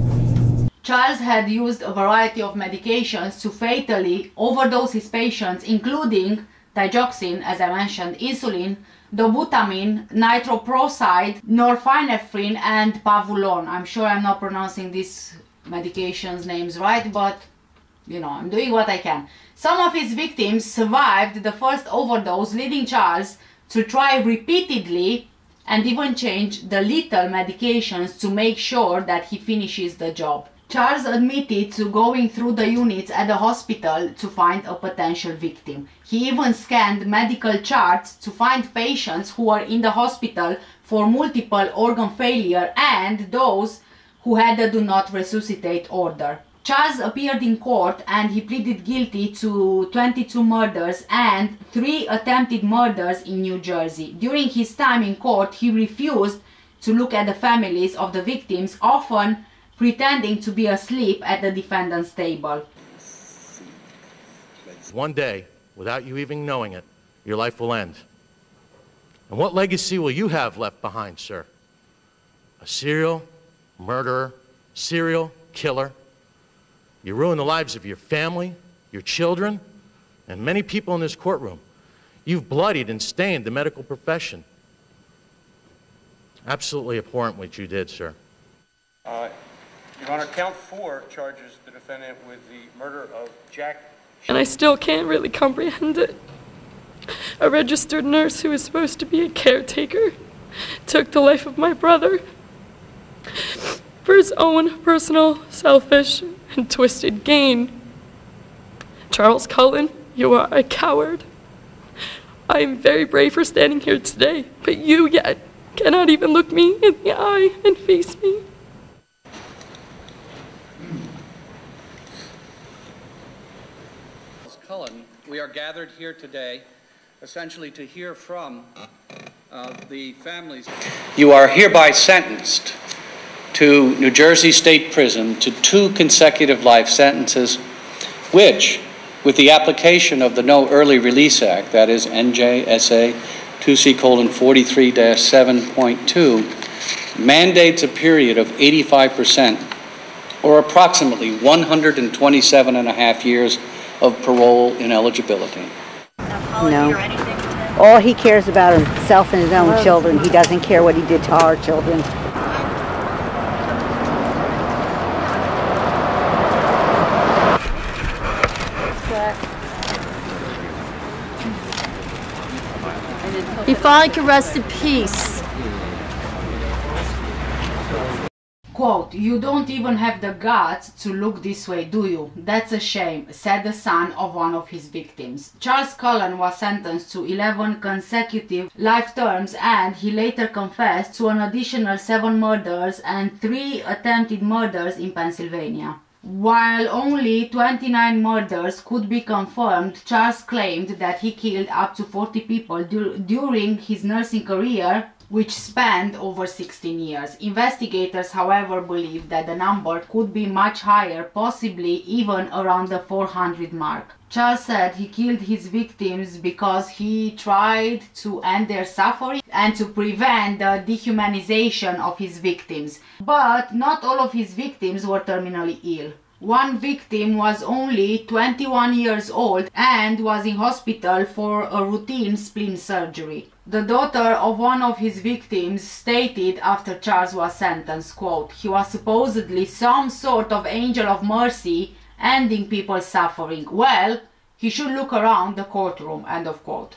Charles had used a variety of medications to fatally overdose his patients, including digoxin, as I mentioned, insulin, dobutamine, nitroprusside, norepinephrine, and pavulon. I'm sure I'm not pronouncing these medications' names right, but I'm doing what I can. Some of his victims survived the first overdose, leading Charles to try repeatedly and even change the lethal medications to make sure that he finishes the job. Charles admitted to going through the units at the hospital to find a potential victim. He even scanned medical charts to find patients who were in the hospital for multiple organ failure and those who had a do not resuscitate order. Charles appeared in court and he pleaded guilty to 22 murders and 3 attempted murders in New Jersey. During his time in court, he refused to look at the families of the victims, often pretending to be asleep at the defendant's table. One day, without you even knowing it, your life will end. And what legacy will you have left behind, sir? A serial murderer, serial killer. You ruin the lives of your family, your children, and many people in this courtroom. You've bloodied and stained the medical profession. Absolutely abhorrent what you did, sir. Your Honor, count 4 charges the defendant with the murder of Jack. And I still can't really comprehend it. A registered nurse who was supposed to be a caretaker took the life of my brother for his own personal, selfish, and twisted gain. Charles Cullen, you are a coward. I am very brave for standing here today, but you yet cannot even look me in the eye and face me. Cullen, we are gathered here today essentially to hear from the families. You are hereby sentenced to New Jersey State Prison to 2 consecutive life sentences, which, with the application of the No Early Release Act, that is NJSA 2C:43-7.2, mandates a period of 85%, or approximately 127 and a half years of parole ineligibility. No. All he cares about himself and his own children. He doesn't care what he did to our children. He finally can rest in peace. Quote, "You don't even have the guts to look this way, do you? That's a shame," said the son of one of his victims. Charles Cullen was sentenced to 11 consecutive life terms and he later confessed to an additional 7 murders and 3 attempted murders in Pennsylvania. While only 29 murders could be confirmed, Charles claimed that he killed up to 40 people during his nursing career, which spanned over 16 years. Investigators, however, believe that the number could be much higher, possibly even around the 400 mark. Charles said he killed his victims because he tried to end their suffering and to prevent the dehumanization of his victims. But not all of his victims were terminally ill. One victim was only 21 years old and was in hospital for a routine spleen surgery. The daughter of one of his victims stated after Charles was sentenced, quote, "He was supposedly some sort of angel of mercy, ending people's suffering. Well, he should look around the courtroom," end of quote.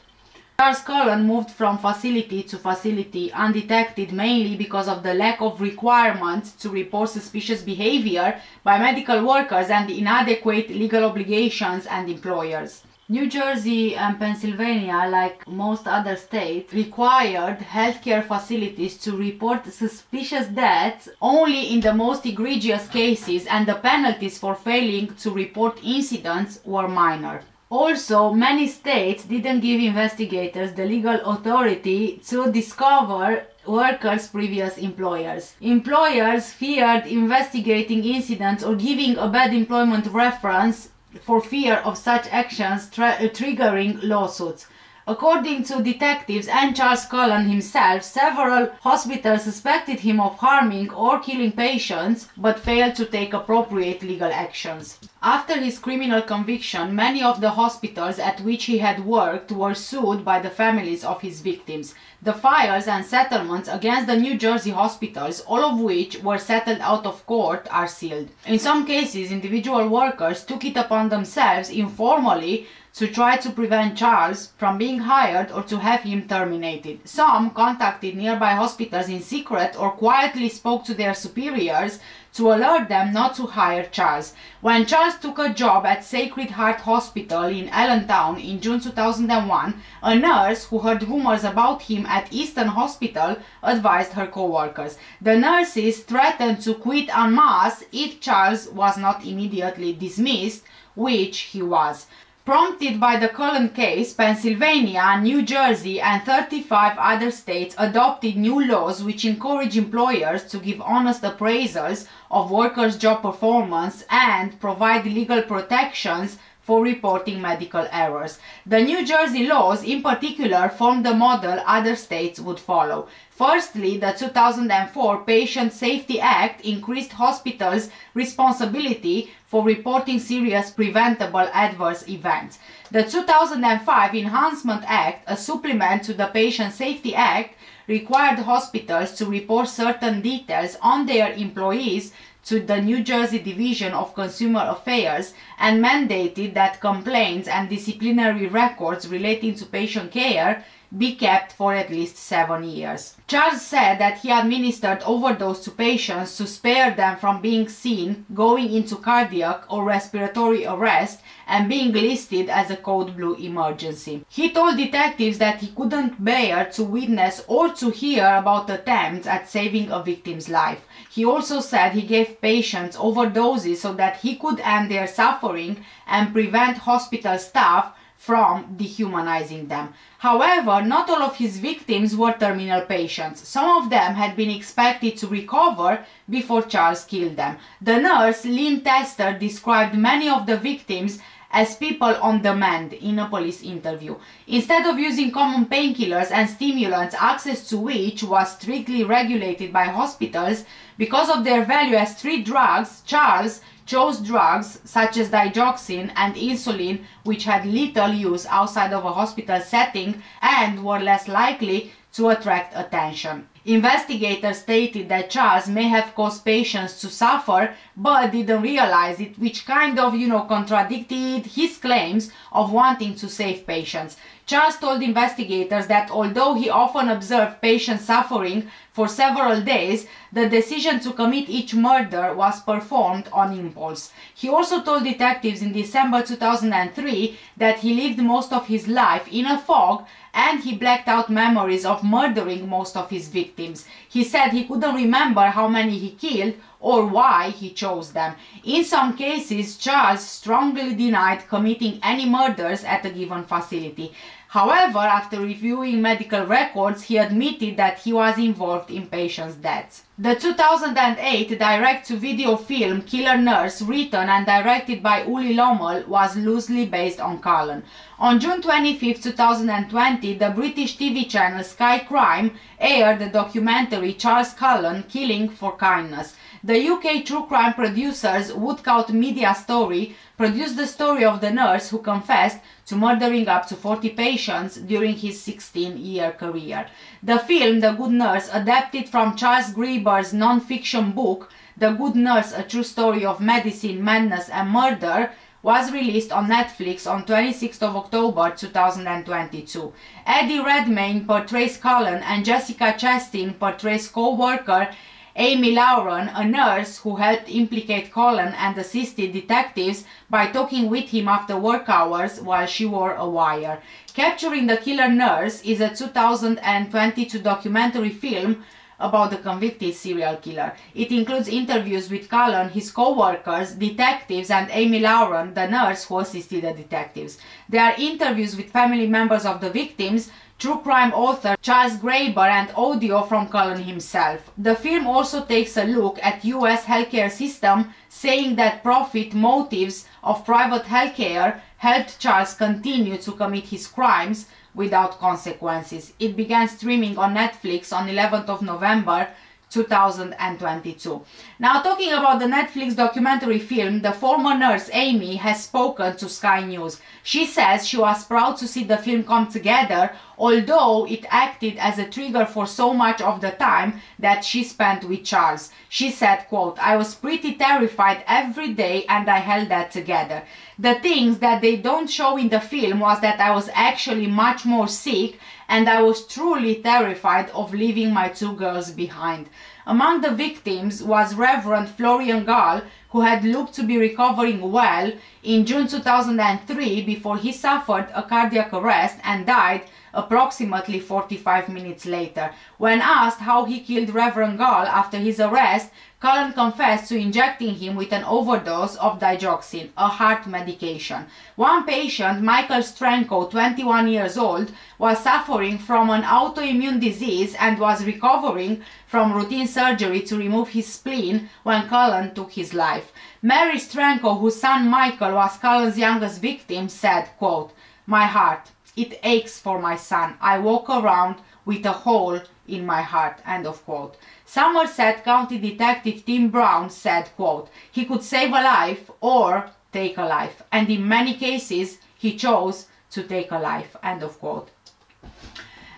Charles Cullen moved from facility to facility undetected, mainly because of the lack of requirements to report suspicious behavior by medical workers and the inadequate legal obligations and employers. New Jersey and Pennsylvania, like most other states, required healthcare facilities to report suspicious deaths only in the most egregious cases, and the penalties for failing to report incidents were minor. Also, many states didn't give investigators the legal authority to discover workers' previous employers. Employers feared investigating incidents or giving a bad employment reference for fear of such actions triggering lawsuits. According to detectives and Charles Cullen himself, several hospitals suspected him of harming or killing patients but failed to take appropriate legal actions. After his criminal conviction, many of the hospitals at which he had worked were sued by the families of his victims. The files and settlements against the New Jersey hospitals, all of which were settled out of court, are sealed. In some cases, individual workers took it upon themselves informally to try to prevent Charles from being hired or to have him terminated. Some contacted nearby hospitals in secret or quietly spoke to their superiors to alert them not to hire Charles. When Charles took a job at Sacred Heart Hospital in Allentown in June 2001, a nurse who heard rumors about him at Eastern Hospital advised her co-workers. The nurses threatened to quit en masse if Charles was not immediately dismissed, which he was. Prompted by the Cullen case, Pennsylvania, New Jersey and 35 other states adopted new laws which encourage employers to give honest appraisals of workers' job performance and provide legal protections for reporting medical errors. The New Jersey laws in particular formed the model other states would follow. Firstly, the 2004 Patient Safety Act increased hospitals' responsibility for reporting serious preventable adverse events. The 2005 Enhancement Act, a supplement to the Patient Safety Act, required hospitals to report certain details on their employees to the New Jersey Division of Consumer Affairs and mandated that complaints and disciplinary records relating to patient care be kept for at least 7 years. Charles said that he administered overdose to patients to spare them from being seen going into cardiac or respiratory arrest and being listed as a code blue emergency. He told detectives that he couldn't bear to witness or to hear about attempts at saving a victim's life. He also said he gave patients overdoses so that he could end their suffering and prevent hospital staff from dehumanizing them. However, not all of his victims were terminal patients. Some of them had been expected to recover before Charles killed them. The nurse, Lynn Tester, described many of the victims as people on demand in a police interview. Instead of using common painkillers and stimulants, access to which was strictly regulated by hospitals because of their value as street drugs, Charles chose drugs such as digoxin and insulin, which had little use outside of a hospital setting and were less likely to attract attention. Investigators stated that Charles may have caused patients to suffer but didn't realize it, which kind of, contradicted his claims of wanting to save patients. Charles told investigators that although he often observed patients suffering for several days, the decision to commit each murder was performed on impulse. He also told detectives in December 2003 that he lived most of his life in a fog and he blacked out memories of murdering most of his victims. He said he couldn't remember how many he killed or why he chose them. In some cases, Charles strongly denied committing any murders at a given facility. However, after reviewing medical records, he admitted that he was involved in patients' deaths. The 2008 direct-to-video film Killer Nurse, written and directed by Uli Lommel, was loosely based on Cullen. On June 25, 2020, the British TV channel Sky Crime aired the documentary Charles Cullen, Killing for Kindness. The UK true crime producers Woodcote Media Story produced the story of the nurse who confessed to murdering up to 40 patients during his 16-year career. The film, The Good Nurse, adapted from Charles Graeber's non-fiction book, The Good Nurse, A True Story of Medicine, Madness and Murder, was released on Netflix on 26th of October 2022. Eddie Redmayne portrays Cullen and Jessica Chastain portrays co-worker Amy Lauren, a nurse who helped implicate Cullen and assisted detectives by talking with him after work hours while she wore a wire. Capturing the Killer Nurse is a 2022 documentary film about the convicted serial killer. It includes interviews with Cullen, his co-workers, detectives and Amy Lauren, the nurse who assisted the detectives. There are interviews with family members of the victims, true crime author Charles Graeber and audio from Cullen himself. The film also takes a look at US healthcare system, saying that profit motives of private healthcare helped Charles continue to commit his crimes without consequences. It began streaming on Netflix on 11th of November 2022. Now, talking about the Netflix documentary film, the former nurse Amy has spoken to Sky News. She says she was proud to see the film come together, although it acted as a trigger for so much of the time that she spent with Charles. She said, quote, "I was pretty terrified every day and I held that together. The things that they don't show in the film was that I was actually much more sick and I was truly terrified of leaving my two girls behind." Among the victims was Reverend Florian Gall, who had looked to be recovering well in June 2003 before he suffered a cardiac arrest and died approximately 45 minutes later. When asked how he killed Reverend Gall after his arrest, Cullen confessed to injecting him with an overdose of digoxin, a heart medication. One patient, Michael Stranko, 21 years old, was suffering from an autoimmune disease and was recovering from routine surgery to remove his spleen when Cullen took his life. Mary Stranko, whose son Michael was Cullen's youngest victim, said, quote, "My heart, it aches for my son. I walk around with a hole in my heart," end of quote. Somerset County Detective Tim Brown said, quote, "He could save a life or take a life, and in many cases he chose to take a life," end of quote.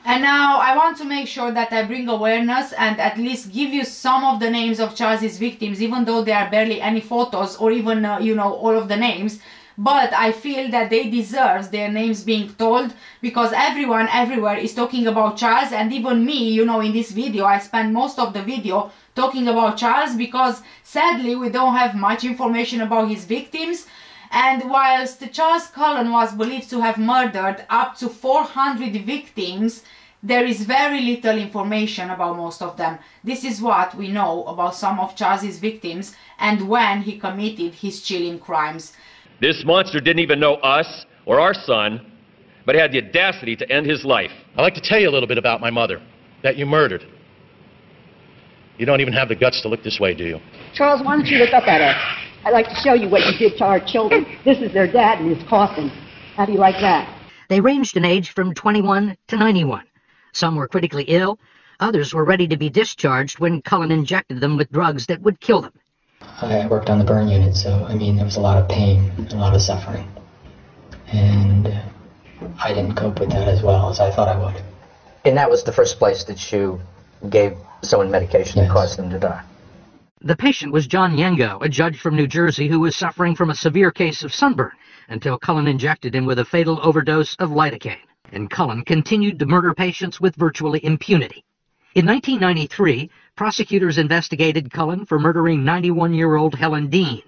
And now I want to make sure that I bring awareness and at least give you some of the names of Charles's victims, even though there are barely any photos or even, you know, all of the names. But I feel that they deserve their names being told, because everyone everywhere is talking about Charles, and even me, you know, in this video I spent most of the video talking about Charles because sadly we don't have much information about his victims. And whilst Charles Cullen was believed to have murdered up to 400 victims, there is very little information about most of them. This is what we know about some of Charles's victims and when he committed his chilling crimes. This monster didn't even know us or our son, but had the audacity to end his life. I'd like to tell you a little bit about my mother, that you murdered. You don't even have the guts to look this way, do you? Charles, why don't you look up at us? I'd like to show you what you did to our children. This is their dad in his coffin. How do you like that? They ranged in age from 21 to 91. Some were critically ill. Others were ready to be discharged when Cullen injected them with drugs that would kill them. I worked on the burn unit, so, I mean, there was a lot of pain, a lot of suffering. And I didn't cope with that as well as I thought I would. And that was the first place that you gave someone medication that caused them to die. The patient was John Yengo, a judge from New Jersey who was suffering from a severe case of sunburn until Cullen injected him with a fatal overdose of lidocaine. And Cullen continued to murder patients with virtually impunity. In 1993, prosecutors investigated Cullen for murdering 91-year-old Helen Dean.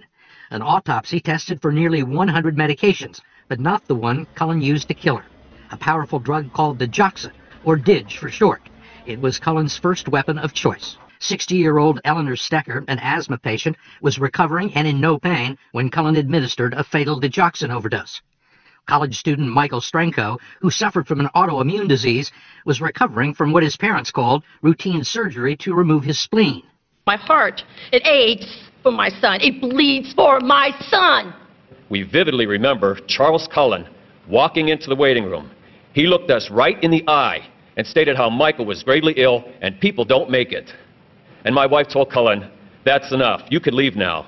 An autopsy tested for nearly 100 medications, but not the one Cullen used to kill her, a powerful drug called digoxin, or dig for short. It was Cullen's first weapon of choice. 60-year-old Eleanor Stecker, an asthma patient, was recovering and in no pain when Cullen administered a fatal digoxin overdose. College student Michael Stranko, who suffered from an autoimmune disease, was recovering from what his parents called routine surgery to remove his spleen. My heart, it aches for my son. It bleeds for my son. We vividly remember Charles Cullen walking into the waiting room. He looked us right in the eye and stated how Michael was gravely ill and people don't make it. And my wife told Cullen, "That's enough. You can leave now."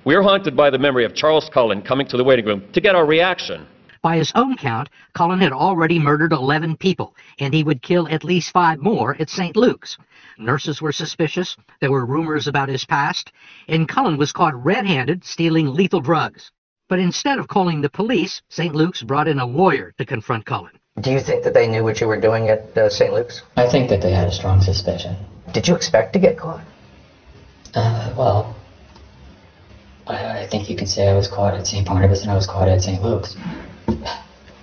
We are haunted by the memory of Charles Cullen coming to the waiting room to get our reaction. By his own count, Cullen had already murdered 11 people, and he would kill at least 5 more at St. Luke's. Nurses were suspicious, there were rumors about his past, and Cullen was caught red-handed stealing lethal drugs. But instead of calling the police, St. Luke's brought in a lawyer to confront Cullen. Do you think that they knew what you were doing at St. Luke's? I think that they had a strong suspicion. Did you expect to get caught? Well, I think you could say I was caught at St. Barnabas and I was caught at St. Luke's.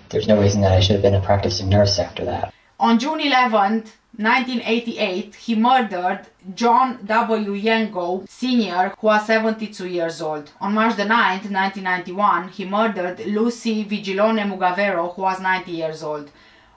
There's no reason that I should have been a practicing nurse after that. On June 11th, 1988, he murdered John W. Yengo Sr., who was 72 years old. On March the 9th, 1991, he murdered Lucy Vigilone Mugavero, who was 90 years old.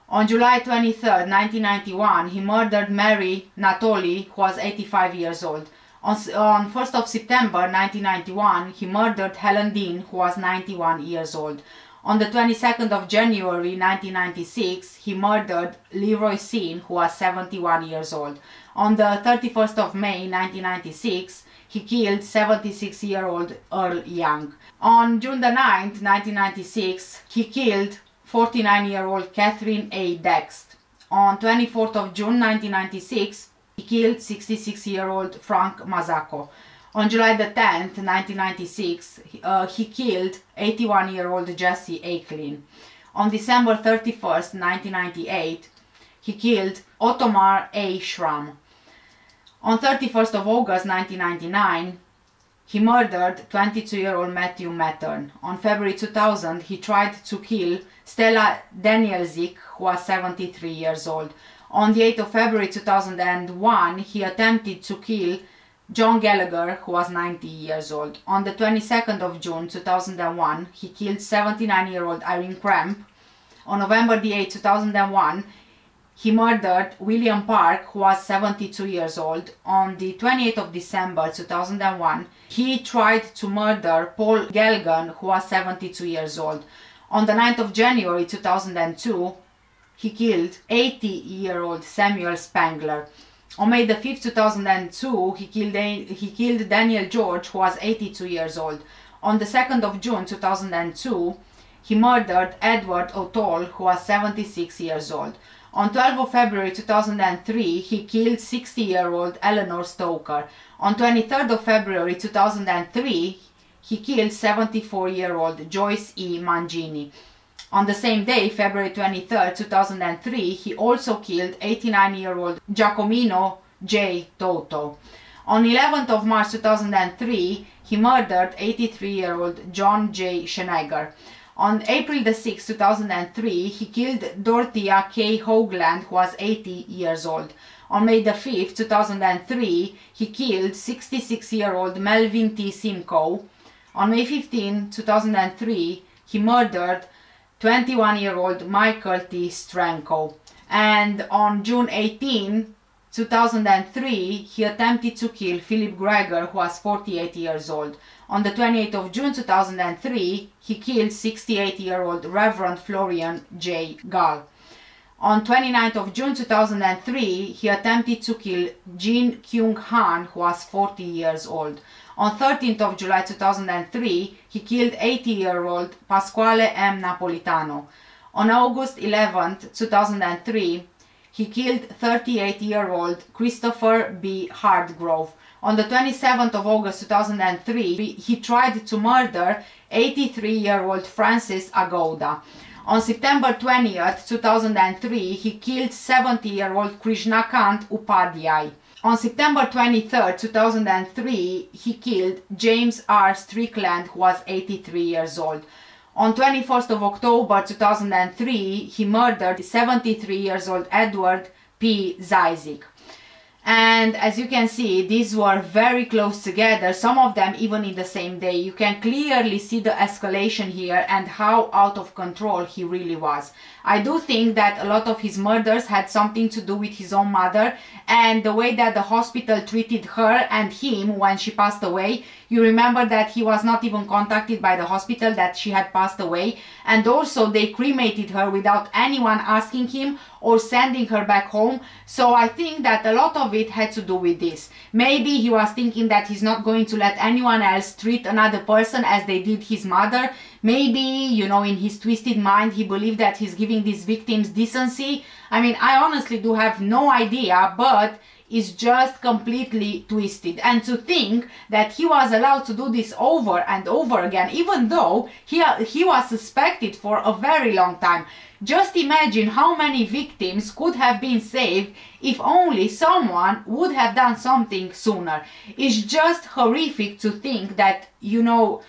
On July 23rd, 1991, he murdered Mary Natoli, who was 85 years old. On 1st of September 1991, he murdered Helen Dean, who was 91 years old. On the 22nd of January 1996, he murdered Leroy Sean, who was 71 years old. On the 31st of May 1996, he killed 76-year-old Earl Young. On June the 9th, 1996, he killed 49-year-old Catherine A. Dext. On 24th of June 1996, he killed 66-year-old Frank Mazzacco. On July the 10th, 1996, he killed 81-year-old Jesse Aiklin. On December 31st, 1998, he killed Ottomar A. Schramm. On 31st of August 1999, he murdered 22-year-old Matthew Mattern. On February 2000, he tried to kill Stella Danielzik, who was 73 years old. On the 8th of February 2001, he attempted to kill John Gallagher, who was 90 years old. On the 22nd of June 2001, he killed 79-year-old Irene Kramp. On November the 8th, 2001, he murdered William Park, who was 72 years old. On the 28th of December 2001, he tried to murder Paul Gelgan, who was 72 years old. On the 9th of January 2002, he killed 80-year-old Samuel Spangler. On May the 5th, 2002, he killed Daniel George, who was 82 years old. On the 2nd of June 2002, he murdered Edward O'Toole, who was 76 years old. On 12th of February 2003, he killed 60-year-old Eleanor Stoker. On 23rd of February 2003, he killed 74-year-old Joyce E. Mangini. On the same day, February 23rd, 2003, he also killed 89-year-old Giacomino J. Toto. On 11th of March 2003, he murdered 83-year-old John J. Schenegger. On April the 6th, 2003, he killed Dorothea K. Hoagland, who was 80 years old. On May the 5th, 2003, he killed 66-year-old Melvin T. Simcoe. On May 15, 2003, he murdered 21-year-old Michael T. Stranko. And on June 18, 2003, he attempted to kill Philip Gregor, who was 48 years old. On the 28th of June 2003, he killed 68-year-old Reverend Florian J. Gall. On 29th of June 2003, he attempted to kill Jin Kyung Han, who was 40 years old. On 13th of July 2003, he killed 80-year-old Pasquale M. Napolitano. On August 11th, 2003, he killed 38-year-old Christopher B. Hardgrove. On the 27th of August 2003, he tried to murder 83-year-old Francis Agoda. On September 20th, 2003, he killed 70-year-old Krishnakant Upadhyay. On September 23rd, 2003, he killed James R. Strickland, who was 83 years old. On 21st of October 2003, he murdered 73 years old Edward P. Zeisig. And as you can see, these were very close together, some of them even in the same day. You can clearly see the escalation here and how out of control he really was. I do think that a lot of his murders had something to do with his own mother and the way that the hospital treated her and him when she passed away. You remember that he was not even contacted by the hospital that she had passed away, and also they cremated her without anyone asking him or sending her back home. So I think that a lot of it had to do with this. Maybe he was thinking that he's not going to let anyone else treat another person as they did his mother. Maybe, you know, in his twisted mind he believed that he's giving these victims decency. I mean, I honestly do have no idea, but is just completely twisted. And to think that he was allowed to do this over and over again, even though he was suspected for a very long time. Just imagine how many victims could have been saved if only someone would have done something sooner. It's just horrific to think that, you know,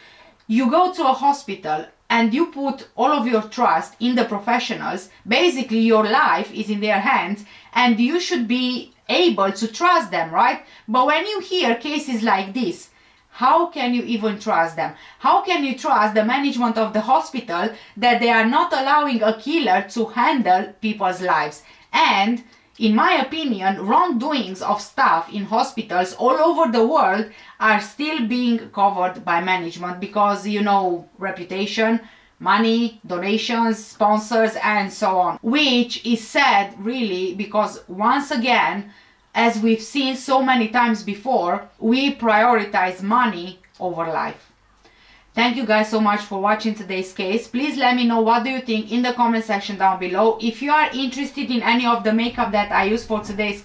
you go to a hospital and you put all of your trust in the professionals. Basically your life is in their hands and you should be able to trust them, right? But when you hear cases like this, how can you even trust them? How can you trust the management of the hospital that they are not allowing a killer to handle people's lives? And in my opinion, wrongdoings of staff in hospitals all over the world are still being covered by management because, you know, reputation, money, donations, sponsors, and so on, which is sad really, because once again, as we've seen so many times before, we prioritize money over life. Thank you guys so much for watching today's case. Please let me know what do you think in the comment section down below. If you are interested in any of the makeup that I use for today's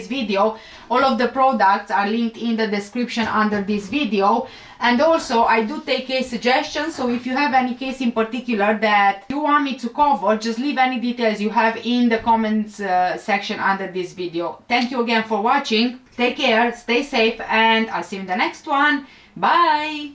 video, all of the products are linked in the description under this video. And also I do take case suggestions, so if you have any case in particular that you want me to cover, just leave any details you have in the comments section under this video. Thank you again for watching. Take care, stay safe, and I'll see you in the next one. Bye!